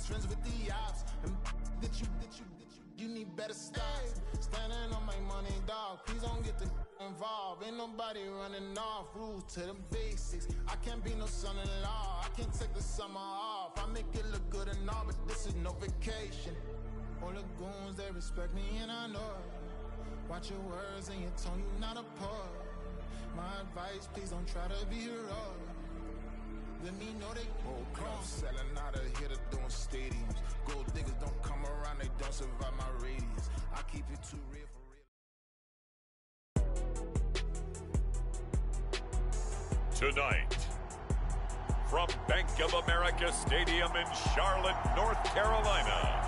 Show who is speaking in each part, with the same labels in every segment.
Speaker 1: friends with the ops. And that you need better stops. Standing on my money, dog. Please don't get the involved. Ain't nobody running off. Rules to the basics. I can't be no son-in-law. I can't take the summer off. I make it look good and all, but this is no vacation. All the goons, they respect me and I know it. Watch your words and your tone, you not a poet. My advice, please don't try to be heroic. Let me know they won't come. Selling out of here to doing stadiums. Gold diggers don't come around, they don't survive my radius. I keep it too real for real.
Speaker 2: Tonight, from Bank of America Stadium in Charlotte, North Carolina,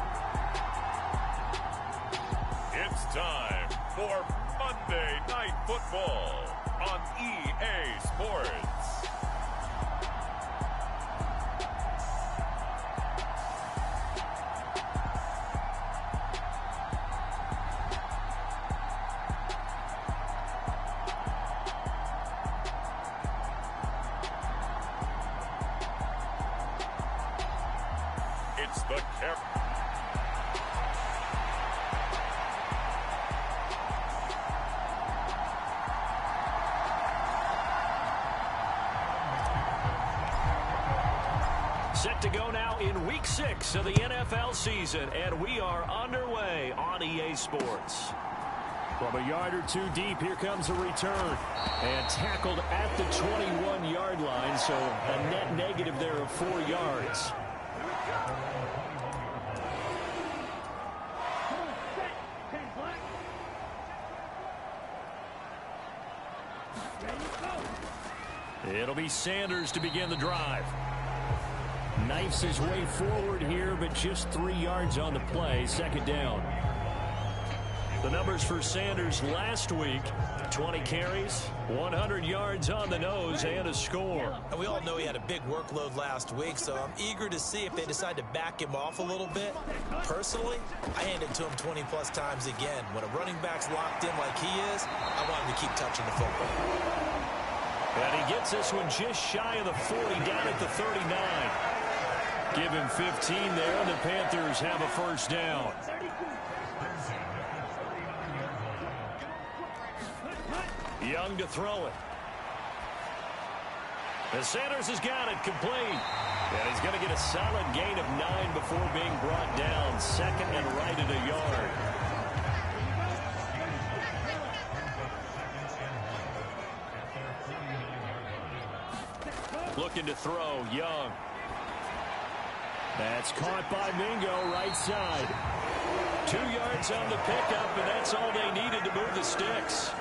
Speaker 2: it's time for Monday Night Football on EA Sports. It's the
Speaker 3: Set to go now in Week 6 of the NFL season, and we are underway on EA Sports. From a yard or two deep, here comes a return. And tackled at the 21-yard line, so a net negative there of 4 yards. It'll be Sanders to begin the drive. Knifes his way forward here, but just 3 yards on the play. Second down. The numbers for Sanders last week: 20 carries, 100 yards on the nose, and a score.
Speaker 4: And we all know he had a big workload last week, so I'm eager to see if they decide to back him off a little bit. Personally, I hand it to him 20-plus times again. When a running back's locked in like he is, I want him to keep touching the football.
Speaker 3: And he gets this one just shy of the 40, down at the 39. Give him 15 there, and the Panthers have a first down. Young to throw it. And Sanders has got it complete. And he's going to get a solid gain of 9 before being brought down. Second and right at a yard. Looking to throw, Young. That's caught by Mingo, right side. 2 yards on the pickup, and that's all they needed to move the sticks.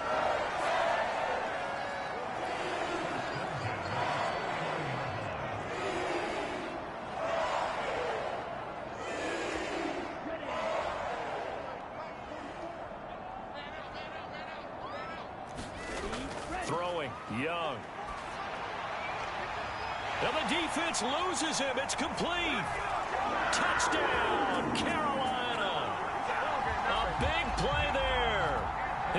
Speaker 3: Throwing, Young. Now the defense loses him. It's complete. Touchdown, Carolina. A big play there.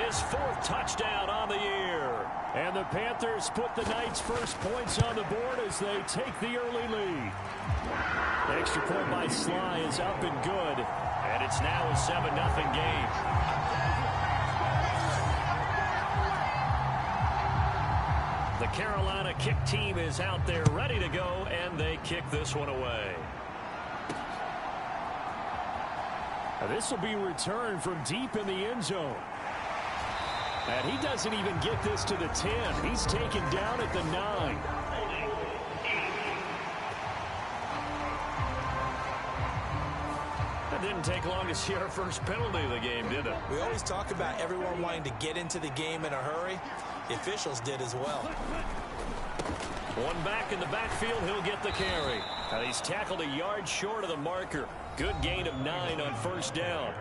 Speaker 3: His 4th touchdown on the year. And the Panthers put the Knights' first points on the board as they take the early lead. Extra point by Sly is up and good. And it's now a 7-0 game. The Carolina kick team is out there ready to go, and they kick this one away. Now this will be returned from deep in the end zone. And he doesn't even get this to the 10. He's taken down at the 9. It didn't take long to see our first penalty of the game, did it?
Speaker 4: We always talk about everyone wanting to get into the game in a hurry. The officials did as well.
Speaker 3: One back in the backfield, he'll get the carry. And he's tackled a yard short of the marker. Good gain of 9 on first down.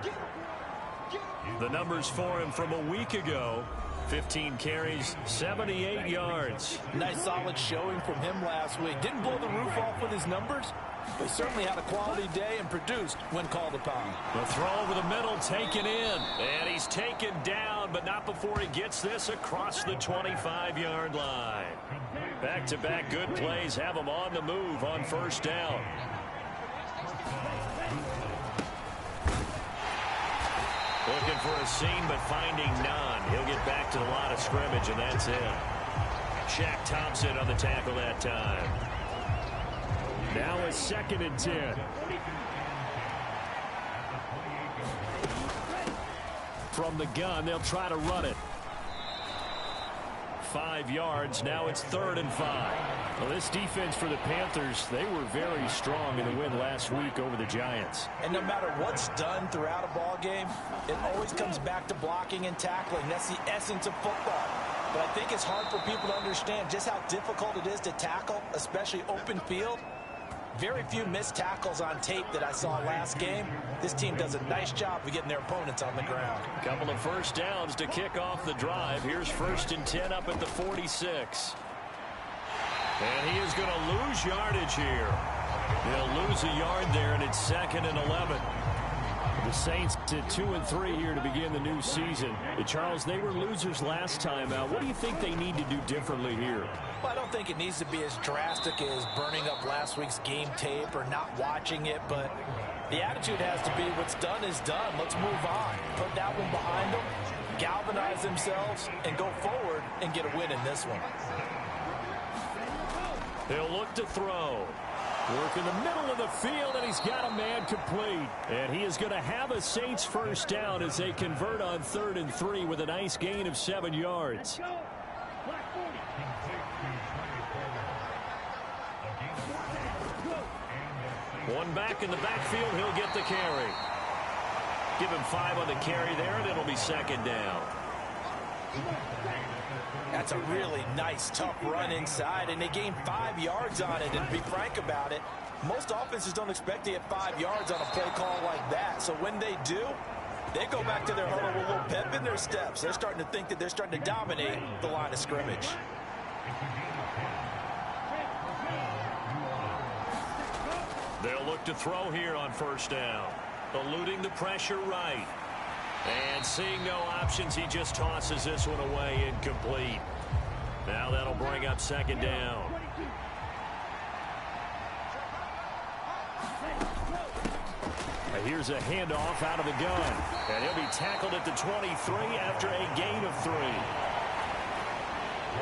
Speaker 3: The numbers for him from a week ago: 15 carries, 78 yards.
Speaker 5: Nice solid showing from him last week. Didn't blow the roof off with his numbers, but certainly had a quality day and produced when called upon.
Speaker 3: The throw over the middle taken in. And he's taken down, but not before he gets this across the 25-yard line. Back-to-back good plays have him on the move on first down. Looking for a seam, but finding none. He'll get back to the line of scrimmage, and that's it. Shaq Thompson on the tackle that time. Now it's 2nd and 10. From the gun, they'll try to run it. 5 yards. Now it's 3rd and 5. Well, this defense for the Panthers, they were very strong in the win last week over the Giants.
Speaker 4: And no matter what's done throughout a ball game, it always comes back to blocking and tackling. That's the essence of football. But I think it's hard for people to understand just how difficult it is to tackle, especially open field. Very few missed tackles on tape that I saw last game. This team does a nice job of getting their opponents on the ground.
Speaker 3: A couple of first downs to kick off the drive. Here's 1st and 10 up at the 46. And he is going to lose yardage here. He'll lose a yard there, and it's 2nd and 11. The Saints at 2 and 3 here to begin the new season. Charles, they were losers last time out. What do you think they need to do differently here?
Speaker 4: Well, I don't think it needs to be as drastic as burning up last week's game tape or not watching it, but the attitude has to be what's done is done. Let's move on. Put that one behind them, galvanize themselves, and go forward and get a win in this one.
Speaker 3: He'll look to throw. Work in the middle of the field, and he's got a man complete. And he is going to have a Saints first down as they convert on 3rd and 3 with a nice gain of 7 yards. One back in the backfield, he'll get the carry. Give him 5 on the carry there, and it'll be 2nd down.
Speaker 4: That's a really nice, tough run inside, and they gained 5 yards on it. And to be frank about it, most offenses don't expect to get 5 yards on a play call like that. So when they do, they go back to their huddle with a little pep in their steps. They're starting to think that they're starting to dominate the line of scrimmage.
Speaker 3: They'll look to throw here on 1st down. Eluding the pressure right. And seeing no options, he just tosses this one away incomplete. Now that'll bring up 2nd down. And here's a handoff out of the gun. And he'll be tackled at the 23 after a gain of 3.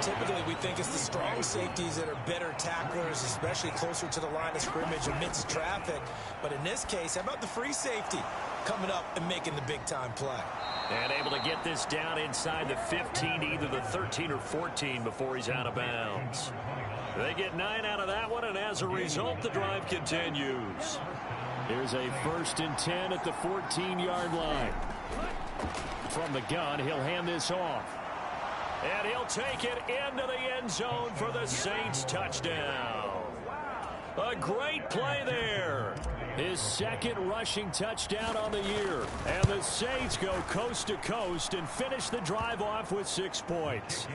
Speaker 4: Typically, we think it's the strong safeties that are better tacklers, especially closer to the line of scrimmage amidst traffic. But in this case, how about the free safety coming up and making the big-time play?
Speaker 3: And able to get this down inside the 15, either the 13 or 14 before he's out of bounds. They get 9 out of that one, and as a result, the drive continues. Here's a 1st and 10 at the 14-yard line. From the gun, he'll hand this off. And he'll take it into the end zone for the Saints touchdown. A great play there. His 2nd rushing touchdown on the year. And the Saints go coast to coast and finish the drive off with 6 points.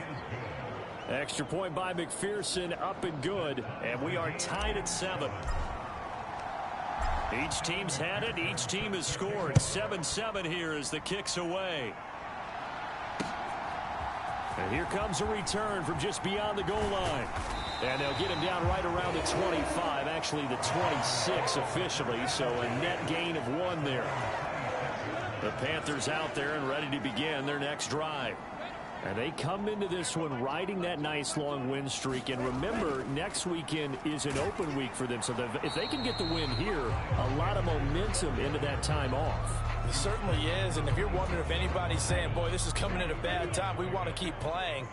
Speaker 3: Extra point by McPherson, up and good. And we are tied at 7. Each team's had it. Each team has scored. 7-7 here as the kick's away. And here comes a return from just beyond the goal line. And they'll get him down right around the 25, actually the 26 officially, so a net gain of 1 there. The Panthers out there and ready to begin their next drive. And they come into this one riding that nice long win streak. And remember, next weekend is an open week for them. So if they can get the win here, a lot of momentum into that time off.
Speaker 4: It certainly is. And if you're wondering if anybody's saying, boy, this is coming at a bad time, we want to keep playing,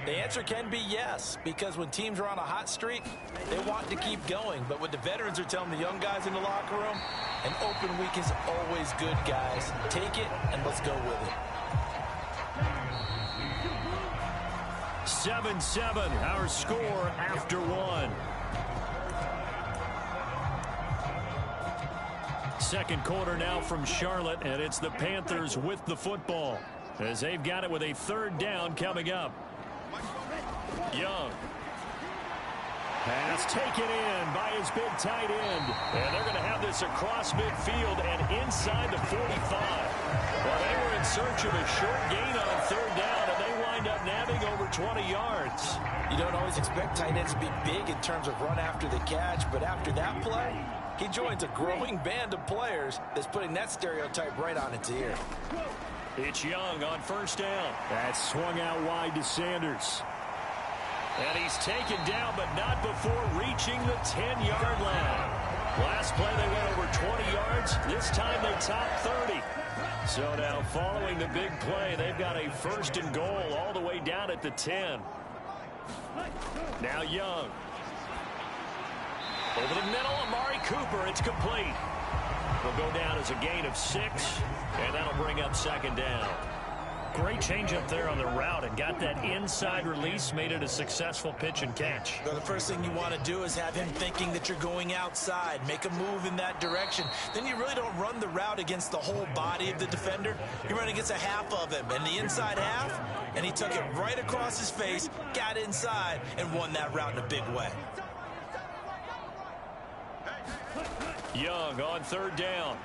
Speaker 4: the answer can be yes. Because when teams are on a hot streak, they want to keep going. But what the veterans are telling the young guys in the locker room, an open week is always good, guys. Take it and let's go with it.
Speaker 3: 7-7, our score after 1. Second quarter now from Charlotte, and it's the Panthers with the football as they've got it with a 3rd down coming up. Young. Pass taken in by his big tight end. And they're going to have this across midfield and inside the 45. Well, they were in search of a short gain on 3rd down, and they wind up nabbing over 20 yards.
Speaker 4: You don't always expect tight ends to be big in terms of run after the catch, but after that play,
Speaker 5: he joins a growing band of players that's putting that stereotype right on its ear.
Speaker 3: It's Young on first down. That's swung out wide to Sanders. And he's taken down, but not before reaching the 10-yard line. Last play, they went over 20 yards. This time, they topped 30. So now, following the big play, they've got a first and goal all the way down at the 10. Now Young. Over the middle, Amari Cooper. It's complete. Will go down as a gain of 6, and that'll bring up second down. Great change up there on the route and got that inside release, made it a successful pitch and catch.
Speaker 4: Well, the first thing you want to do is have him thinking that you're going outside, make a move in that direction. Then you really don't run the route against the whole body of the defender. You run against a half of him, and the inside half, and he took it right across his face, got inside, and won that route in a big way.
Speaker 3: Young on third down.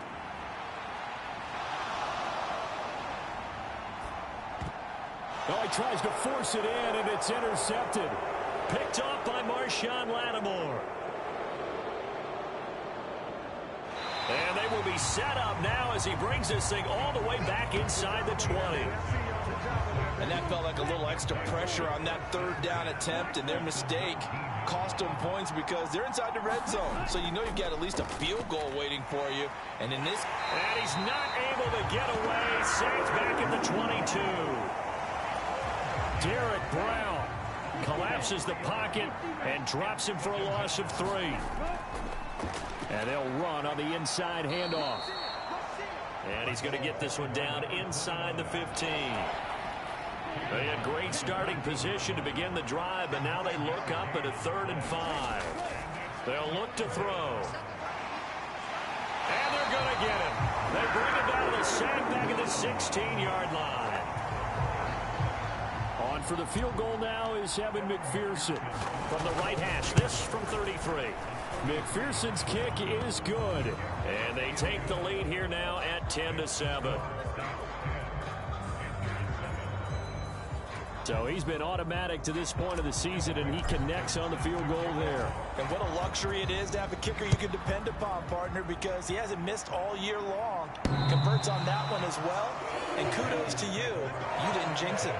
Speaker 3: Oh, he tries to force it in, and it's intercepted. Picked off by Marshawn Lattimore. And they will be set up now as he brings this thing all the way back inside the 20.
Speaker 5: And that felt like a little extra pressure on that third down attempt, and their mistake cost them points because they're inside the red zone. So you know you've got at least a field goal waiting for you. And in this...
Speaker 3: And he's not able to get away. Saves back at the 22. Derek Brown collapses the pocket and drops him for a loss of 3. And they'll run on the inside handoff. And he's going to get this one down inside the 15. They had great starting position to begin the drive, but now they look up at a 3rd and 5. They'll look to throw. And they're going to get him. They bring him down to the sack back at the 16-yard line. On for the field goal now is Evan McPherson from the right hash. This from 33. McPherson's kick is good. And they take the lead here now at 10-7. So he's been automatic to this point of the season, and he connects on the field goal there.
Speaker 4: And what a luxury it is to have a kicker you can depend upon, partner, because he hasn't missed all year long. Converts on that one as well. And kudos to you. You didn't jinx it.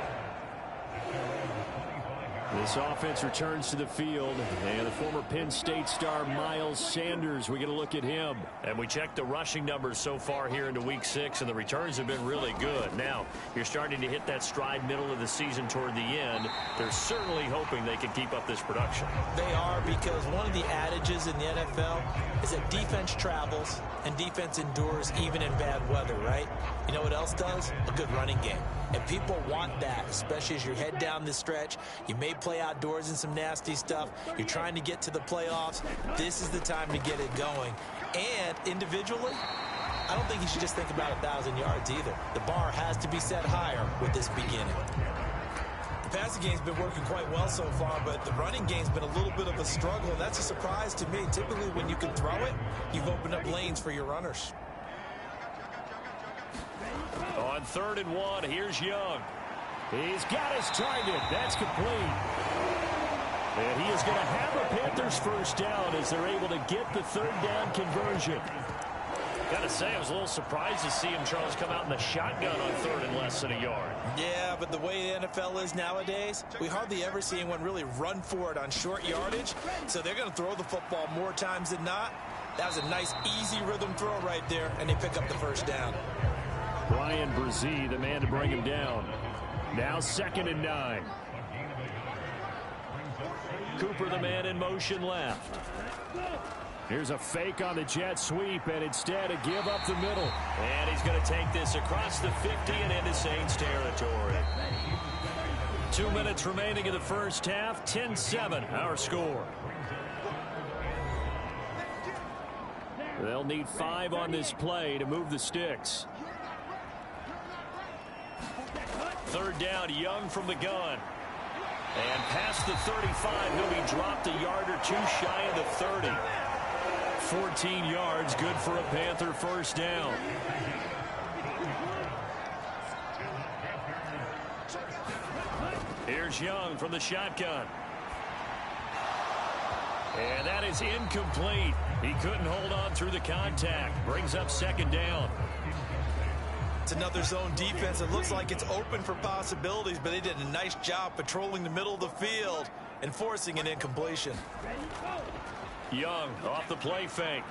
Speaker 3: This offense returns to the field, and the former Penn State star Miles Sanders, we get a look at him. And we checked the rushing numbers so far here into Week 6, and the returns have been really good. Now, you're starting to hit that stride middle of the season toward the end. They're certainly hoping they can keep up this production.
Speaker 4: They are, because one of the adages in the NFL is that defense travels and defense endures even in bad weather, right? You know what else does? A good running game. And people want that, especially as you head down the stretch. You may play outdoors in some nasty stuff. You're trying to get to the playoffs. This is the time to get it going. And individually, I don't think you should just think about 1,000 yards either. The bar has to be set higher with this beginning. The passing game's been working quite well so far, but the running game's been a little bit of a struggle, and that's a surprise to me. Typically, when you can throw it, you've opened up lanes for your runners.
Speaker 3: On 3rd and 1, here's Young. He's got his target. That's complete. And he is going to have a Panthers first down as they're able to get the 3rd down conversion. Got to say, I was a little surprised to see him, Charles, come out in the shotgun on 3rd and less than a yard.
Speaker 4: Yeah, but the way the NFL is nowadays, we hardly ever see anyone really run for it on short yardage. So they're going to throw the football more times than not. That was a nice, easy rhythm throw right there, and they pick up the first down.
Speaker 3: Brian Brzee, the man to bring him down. Now 2nd and 9. Cooper, the man in motion left. Here's a fake on the jet sweep, and instead a give up the middle. And he's going to take this across the 50 and into Saints territory. 2 minutes remaining in the first half. 10-7, our score. They'll need 5 on this play to move the sticks. 3rd down, Young from the gun. And past the 35, he'll be dropped a yard or 2 shy of the 30. 14 yards, good for a Panther first down. Here's Young from the shotgun. And that is incomplete. He couldn't hold on through the contact. Brings up second down.
Speaker 4: It's another zone defense. It looks like it's open for possibilities, but they did a nice job patrolling the middle of the field and forcing an incompletion.
Speaker 3: Young off the play fake.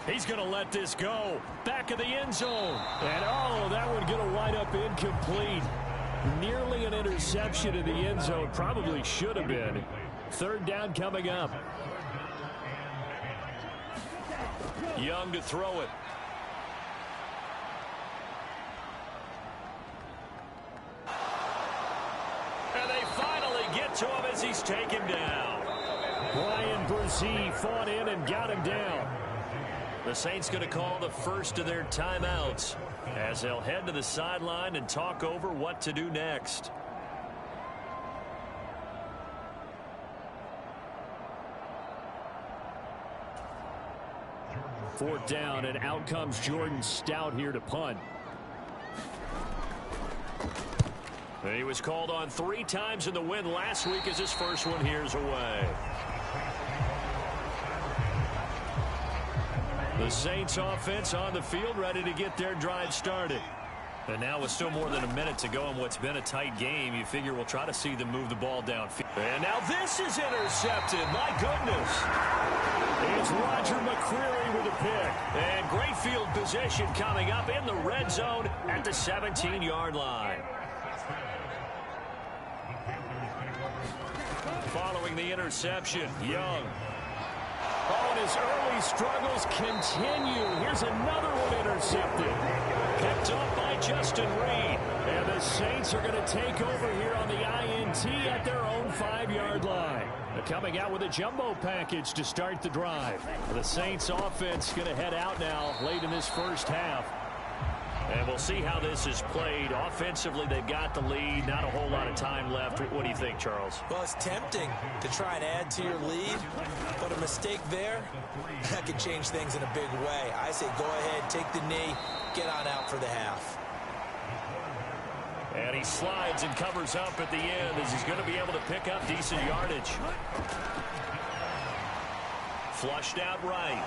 Speaker 3: He's going to let this go. Back of the end zone. And, oh, that one going to wind up incomplete. Nearly an interception in the end zone. Probably should have been. Third down coming up. Young to throw it. And they finally get to him as he's taken down. Brian Brzee fought in and got him down. The Saints going to call the first of their timeouts as they'll head to the sideline and talk over what to do next. Fourth down, and out comes Jordan Stout here to punt. And he was called on 3 times in the win last week as his first one here's away. The Saints offense on the field ready to get their drive started. And now with still more than a minute to go in what's been a tight game, you figure we'll try to see them move the ball downfield. And now this is intercepted. My goodness. It's Roger McCreary with a pick. And great field position coming up in the red zone at the 17-yard line. Following the interception, Young. Oh, and his early struggles continue. Here's another one intercepted. Picked up by Justin Reed. And the Saints are going to take over here on the INT at their own 5-yard line. They're coming out with a jumbo package to start the drive. The Saints offense going to head out now late in this first half. And we'll see how this is played. Offensively, they've got the lead. Not a whole lot of time left. What do you think, Charles?
Speaker 4: Well, it's tempting to try and add to your lead, but a mistake there, that could change things in a big way. I say go ahead, take the knee, get on out for the half.
Speaker 3: And he slides and covers up at the end as he's going to be able to pick up decent yardage. Flushed out right.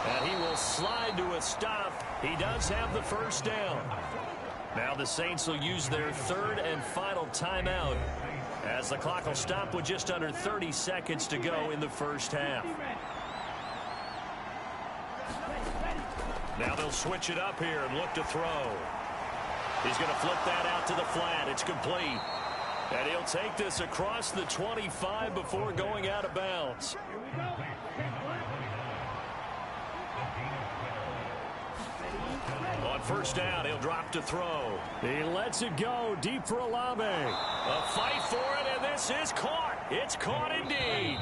Speaker 3: And he will slide to a stop. He does have the first down. Now the Saints will use their third and final timeout as the clock will stop with just under 30 seconds to go in the first half. Now they'll switch it up here and look to throw. He's going to flip that out to the flat. It's complete. And he'll take this across the 25 before going out of bounds. On first down, he'll drop to throw. He lets it go deep for Olave. A fight for it, and this is caught. It's caught indeed.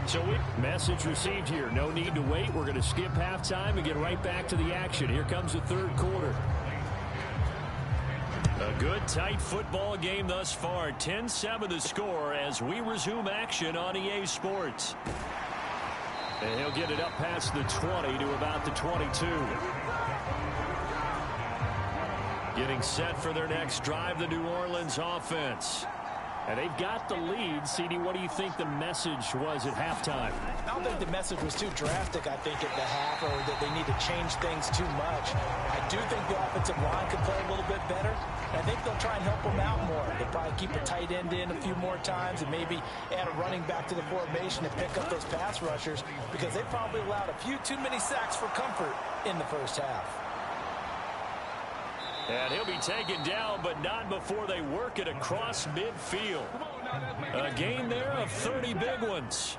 Speaker 3: So message received here. No need to wait. We're going to skip halftime and get right back to the action. Here comes the third quarter. A good, tight football game thus far. 10-7 the score as we resume action on EA Sports. And he'll get it up past the 20 to about the 22. Getting set for their next drive, the New Orleans offense. And they've got the lead. CD, what do you think the message was at halftime?
Speaker 4: I don't think the message was too drastic, I think, at the half, or that they need to change things too much. I do think the offensive line could play a little bit better. I think they'll try and help them out more. They'll probably keep a tight end in a few more times and maybe add a running back to the formation and pick up those pass rushers because they probably allowed a few too many sacks for comfort in the first half.
Speaker 3: And he'll be taken down, but not before they work it across midfield. A gain there of 30 big ones.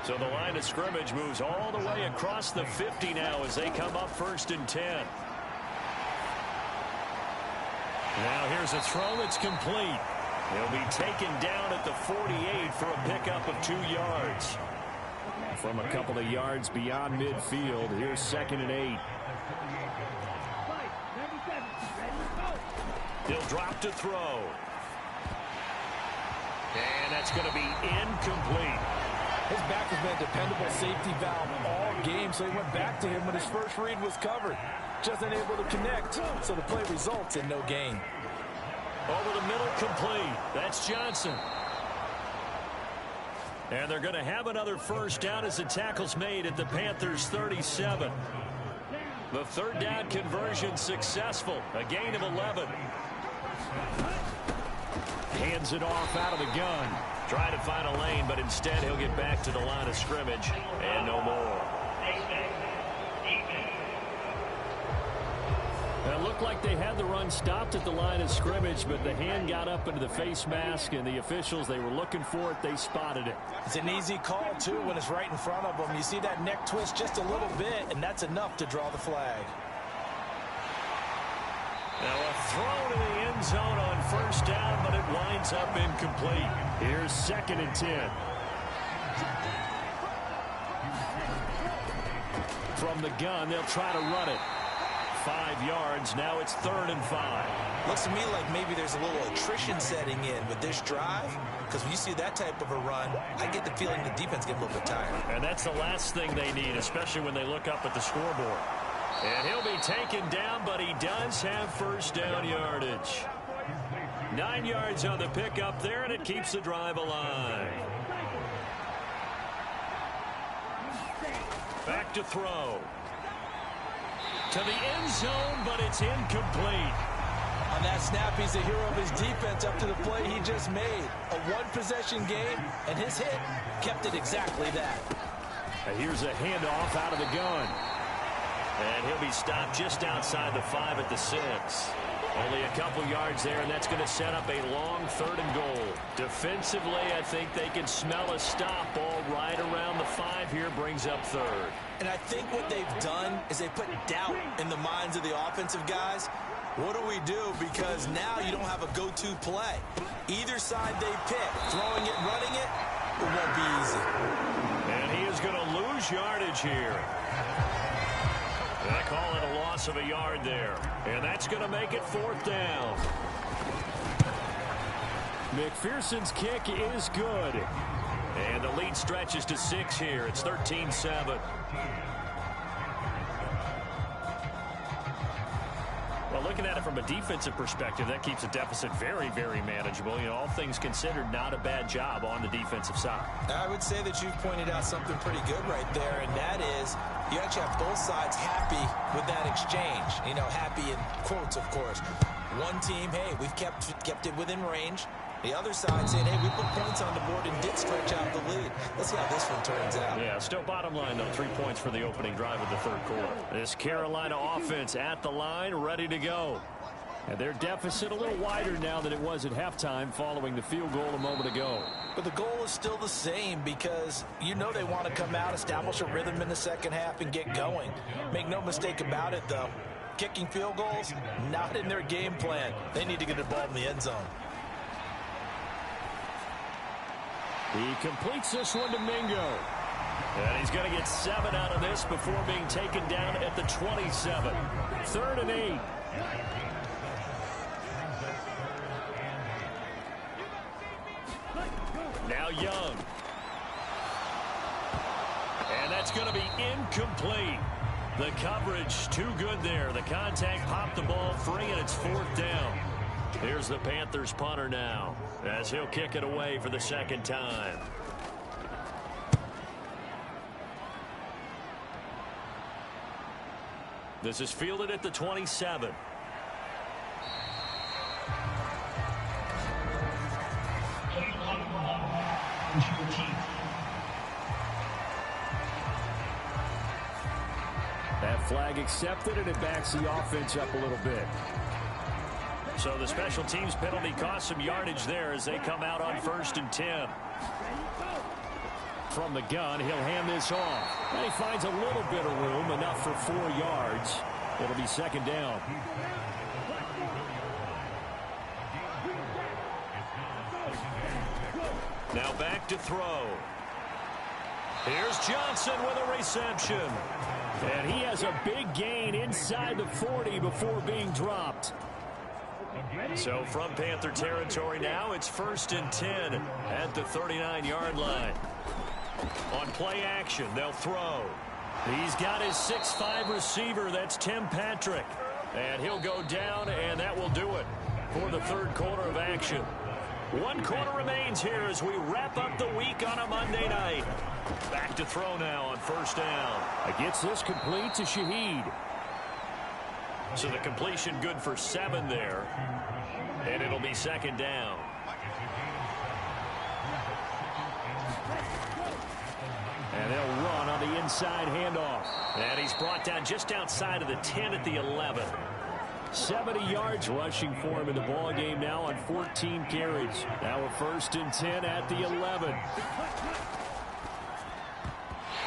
Speaker 3: So the line of scrimmage moves all the way across the 50 now as they come up first and 10. Now here's a throw that's complete. He'll be taken down at the 48 for a pickup of 2 yards. From a couple of yards beyond midfield, here's 2nd and 8. He'll drop to throw. And that's going to be incomplete.
Speaker 5: His back has been a dependable safety valve all game, so he went back to him when his first read was covered. Just unable to connect, so the play results in no gain.
Speaker 3: Over the middle, complete. That's Johnson. And they're going to have another first down as the tackle's made at the Panthers' 37. The third down conversion successful. A gain of 11. Hands it off out of the gun. Trying to find a lane, but instead he'll get back to the line of scrimmage and no more. It looked like they had the run stopped at the line of scrimmage, but the hand got up into the face mask, and the officials, they were looking for it. They spotted it.
Speaker 4: It's an easy call, too, when it's right in front of them. You see that neck twist just a little bit, and that's enough to draw the flag.
Speaker 3: Now a throw to the end zone on first down, but it winds up incomplete. Here's 2nd and 10. From the gun, they'll try to run it. 5 yards. Now it's 3rd and 5.
Speaker 4: Looks to me like maybe there's a little attrition setting in with this drive, because when you see that type of a run, I get the feeling the defense gets a little bit tired.
Speaker 3: And that's the last thing they need, especially when they look up at the scoreboard. And he'll be taken down, but he does have first down yardage. 9 yards on the pickup there, and it keeps the drive alive. Back to throw. To the end zone, but it's incomplete.
Speaker 4: On that snap, he's the hero of his defense up to the play he just made. A one-possession game, and his hit kept it exactly that.
Speaker 3: Here's a handoff out of the gun. And he'll be stopped just outside the 5 at the 6. Only a couple yards there, and that's going to set up a long 3rd and goal. Defensively, I think they can smell a stop. Ball right around the 5 here, brings up 3rd.
Speaker 4: And I think what they've done is they put doubt in the minds of the offensive guys. What do we do? Because now you don't have a go-to play. Either side they pick, throwing it, running it, it won't be easy.
Speaker 3: And he is going to lose yardage here. They call it a loss of a yard there. And that's going to make it 4th down. McPherson's kick is good. And the lead stretches to 6 here. It's 13-7. Well, looking at it from a defensive perspective, that keeps the deficit very, very manageable. You know, all things considered, not a bad job on the defensive side.
Speaker 4: I would say that you've pointed out something pretty good right there, and that is you actually have both sides happy with that exchange. You know, happy in quotes, of course. One team, hey, we've kept it within range. The other side saying, hey, we put points on the board and did stretch out the lead. Let's see how this one turns out.
Speaker 3: Yeah, still bottom line, though, 3 points for the opening drive of the 3rd quarter. This Carolina offense at the line, ready to go. And their deficit a little wider now than it was at halftime following the field goal a moment ago.
Speaker 4: But the goal is still the same because you know they want to come out, establish a rhythm in the second half, and get going. Make no mistake about it, though. Kicking field goals, not in their game plan. They need to get the ball in the end zone.
Speaker 3: He completes this one to Mingo. And he's going to get 7 out of this before being taken down at the 27. 3rd and 8. Now Young. And that's going to be incomplete. The coverage too good there. The contact popped the ball free, and it's 4th down. Here's the Panthers punter now as he'll kick it away for the 2nd time. This is fielded at the 27. That flag accepted, and it backs the offense up a little bit. So the special teams penalty cost some yardage there as they come out on 1st and 10. From the gun, he'll hand this off. And he finds a little bit of room, enough for 4 yards. It'll be 2nd down. Now back to throw. Here's Johnson with a reception. And he has a big gain inside the 40 before being dropped. So from Panther territory now, it's 1st and 10 at the 39-yard line. On play action, they'll throw. He's got his 6'5 receiver. That's Tim Patrick. And he'll go down, and that will do it for the 3rd quarter of action. 1 quarter remains here as we wrap up the week on a Monday night. Back to throw now on first down.
Speaker 6: Gets this complete to Shaheed.
Speaker 3: So the completion good for 7 there. And it'll be second down.
Speaker 6: And they'll run on the inside handoff.
Speaker 3: And he's brought down just outside of the 10 at the 11.
Speaker 6: 70 yards rushing for him in the ball game now on 14 carries. Now a 1st and 10 at the 11.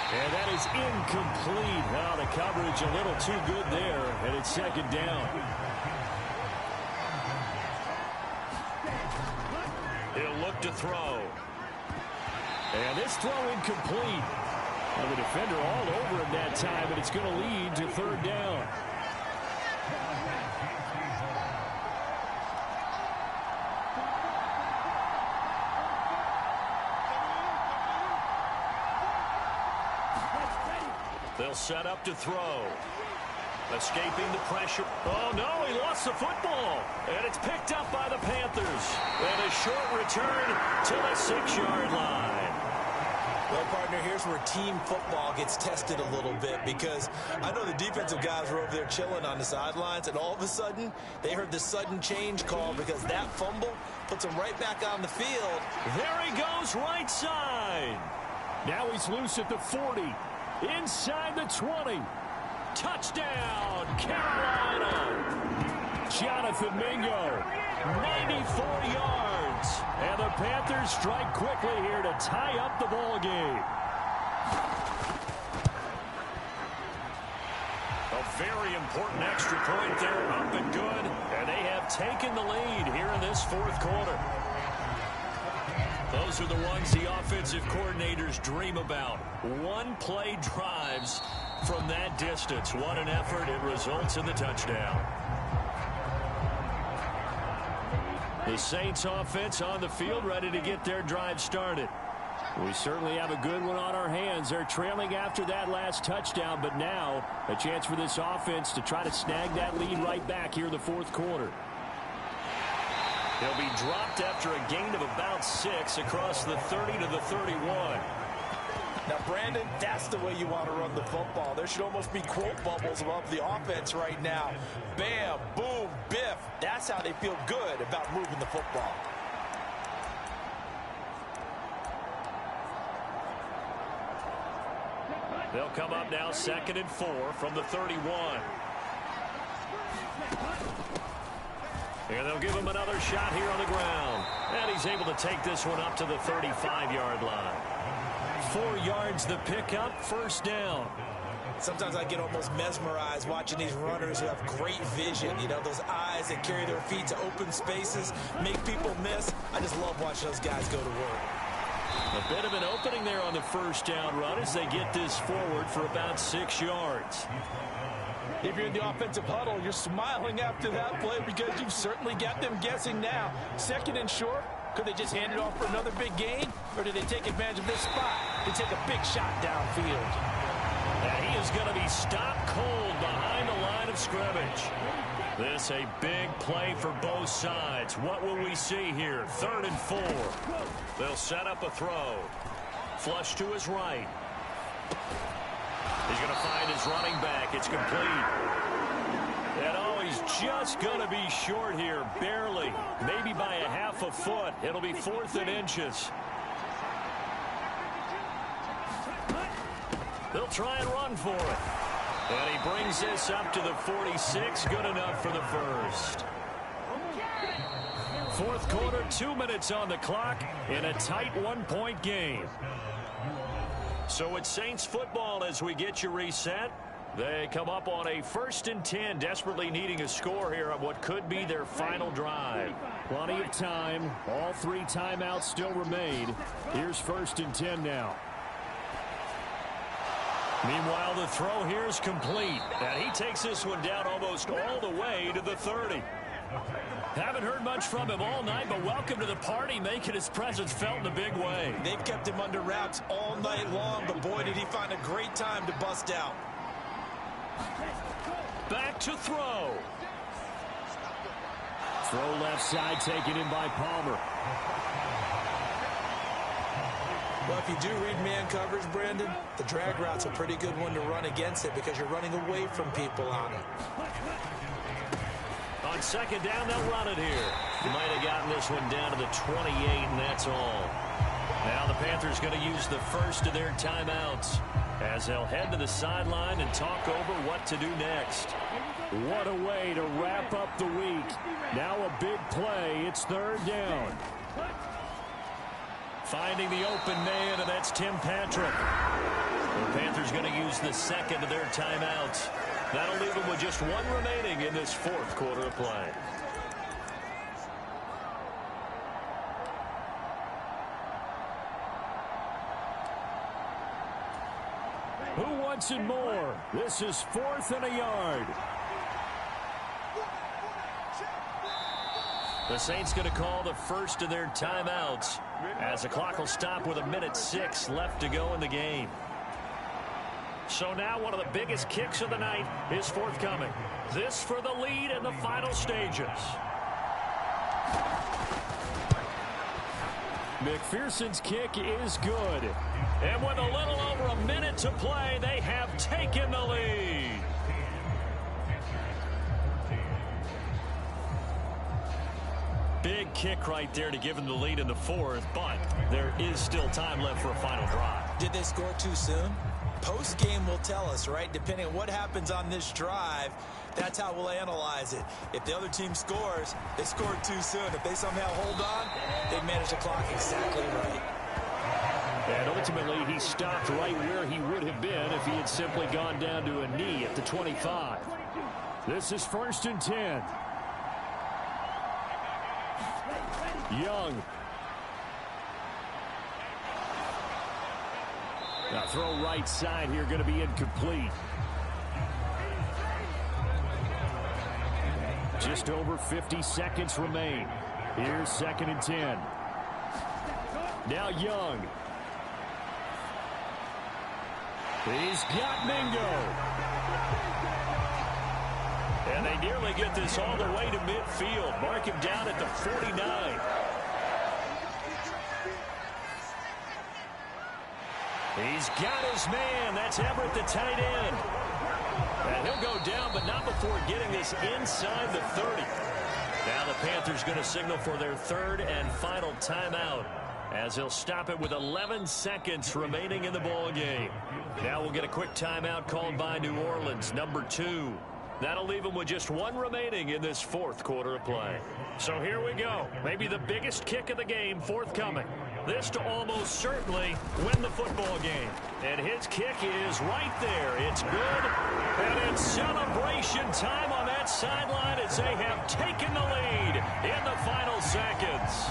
Speaker 6: And that is incomplete. Now the coverage a little too good there, and it's second down.
Speaker 3: He'll look to throw.
Speaker 6: And this throw incomplete. Well, the defender all over him that time, but it's going to lead to 3rd down.
Speaker 3: They'll set up to throw. Escaping the pressure. Oh, no, he lost the football. And it's picked up by the Panthers. And a short return to the 6-yard line.
Speaker 4: Well, partner, here's where team football gets tested a little bit, because I know the defensive guys were over there chilling on the sidelines, and all of a sudden, they heard the sudden change call because that fumble puts them right back on the field.
Speaker 3: There he goes, right side.
Speaker 6: Now he's loose at the 40. Inside the 20. Touchdown, Carolina. Jonathan Mingo, 94 yards. And the Panthers strike quickly here to tie up the ball game.
Speaker 3: A very important extra point there, up and good. And they have taken the lead here in this 4th quarter. Those are the ones the offensive coordinators dream about. One-play drives from that distance. What an effort. It results in the touchdown. The Saints offense on the field, ready to get their drive started.
Speaker 6: We certainly have a good one on our hands. They're trailing after that last touchdown, but now a chance for this offense to try to snag that lead right back here in the 4th quarter.
Speaker 3: He'll be dropped after a gain of about 6 across the 30 to the 31.
Speaker 5: Now, Brandon, that's the way you want to run the football. There should almost be quote bubbles above the offense right now. Bam, boom, biff. That's how they feel good about moving the football.
Speaker 3: They'll come up now 2nd and 4 from the 31. And they'll give him another shot here on the ground. And he's able to take this one up to the 35-yard line.
Speaker 6: 4 yards the pickup, 1st down.
Speaker 4: Sometimes I get almost mesmerized watching these runners who have great vision. You know, those eyes that carry their feet to open spaces, make people miss. I just love watching those guys go to work.
Speaker 6: A bit of an opening there on the 1st down run as they get this forward for about 6 yards.
Speaker 5: If you're in the offensive huddle, you're smiling after that play because you've certainly got them guessing now. 2nd and short, could they just hand it off for another big gain? Or do they take advantage of this spot to take a big shot downfield?
Speaker 3: And he is going to be stopped cold behind the line of scrimmage. This a big play for both sides. What will we see here? 3rd and 4. They'll set up a throw. Flush to his right. He's going to find his running back. It's complete. And oh, he's just going to be short here, barely. Maybe by a half a foot. It'll be 4th and inches. They'll try and run for it. And he brings this up to the 46. Good enough for the 1st. 4th quarter, 2 minutes on the clock in a tight 1-point game. So it's Saints football as we get you reset. They come up on a 1st and 10, desperately needing a score here on what could be their final drive.
Speaker 6: Plenty of time. All 3 timeouts still remain. Here's 1st and 10 now.
Speaker 3: Meanwhile, the throw here is complete. And he takes this one down almost all the way to the 30.
Speaker 6: Haven't heard much from him all night, but welcome to the party, making his presence felt in a big way.
Speaker 4: They've kept him under wraps all night long, but boy, did he find a great time to bust out.
Speaker 3: Back to throw. Throw left side, taken in by Palmer.
Speaker 4: Well, if you do read man coverage, Brandon, the drag route's a pretty good one to run against it because you're running away from people on it.
Speaker 3: On second down, they'll run it here. Might have gotten this one down to the 28, and that's all. Now the Panthers going to use the first of their timeouts as they'll head to the sideline and talk over what to do next.
Speaker 6: What a way to wrap up the week. Now a big play. It's third down.
Speaker 3: Finding the open man, and that's Tim Patrick. The Panthers going to use the second of their timeouts. That'll leave them with just one remaining in this fourth quarter of play.
Speaker 6: Who wants it more? This is 4th and a yard.
Speaker 3: The Saints going to call the first of their timeouts as the clock will stop with 1:06 left to go in the game. So now one of the biggest kicks of the night is forthcoming. This for the lead in the final stages.
Speaker 6: McPherson's kick is good.
Speaker 3: And with a little over a minute to play, they have taken the lead. Big kick right there to give them the lead in the fourth, but there is still time left for a final drive.
Speaker 4: Did they score too soon? Post-game will tell us, right? Depending on what happens on this drive, that's how we'll analyze it. If the other team scores, they scored too soon. If they somehow hold on, they manage the clock exactly right.
Speaker 6: And ultimately, he stopped right where he would have been if he had simply gone down to a knee at the 25. This is 1st and 10. Young. Now throw right side here, going to be incomplete. Just over 50 seconds remain. Here's 2nd and 10. Now Young. He's got Mingo.
Speaker 3: And they nearly get this all the way to midfield. Mark him down at the 49. He's got his man. That's Everett, the tight end. And he'll go down, but not before getting this inside the 30. Now the Panthers going to signal for their third and final timeout as he'll stop it with 11 seconds remaining in the ball game. Now we'll get a quick timeout called by New Orleans, number 2. That'll leave them with just one remaining in this fourth quarter of play. So here we go. Maybe the biggest kick of the game forthcoming. This to almost certainly win the football game. And his kick is right there. It's good. And it's celebration time on that sideline as they have taken the lead in the final seconds.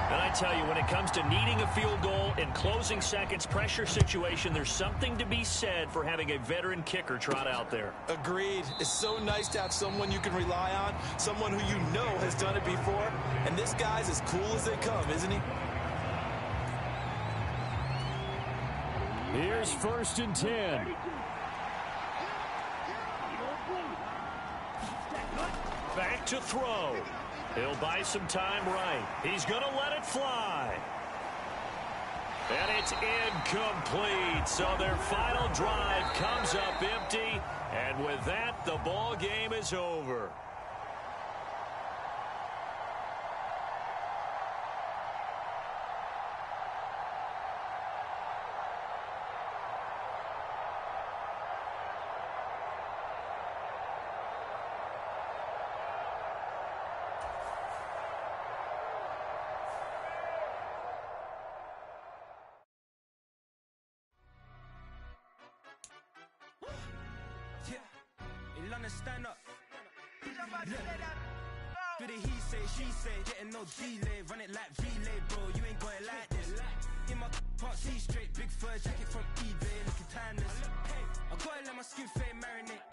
Speaker 3: And I tell you, when it comes to needing a field goal in closing seconds, pressure situation, there's something to be said for having a veteran kicker trot out there.
Speaker 4: Agreed. It's so nice to have someone you can rely on, someone who you know has done it before. And this guy's as cool as they come, isn't he?
Speaker 6: Here's 1st and 10.
Speaker 3: Back to throw. He'll buy some time right. He's going to let it fly. And it's incomplete. So their final drive comes up empty. And with that, the ball game is over.
Speaker 7: Stand up. Do the he say, she say, getting no delay, run it like relay, bro. You ain't going like this. In my can't see straight, big fur jacket from eBay, looking timeless. I gotta let my skin fade marinate.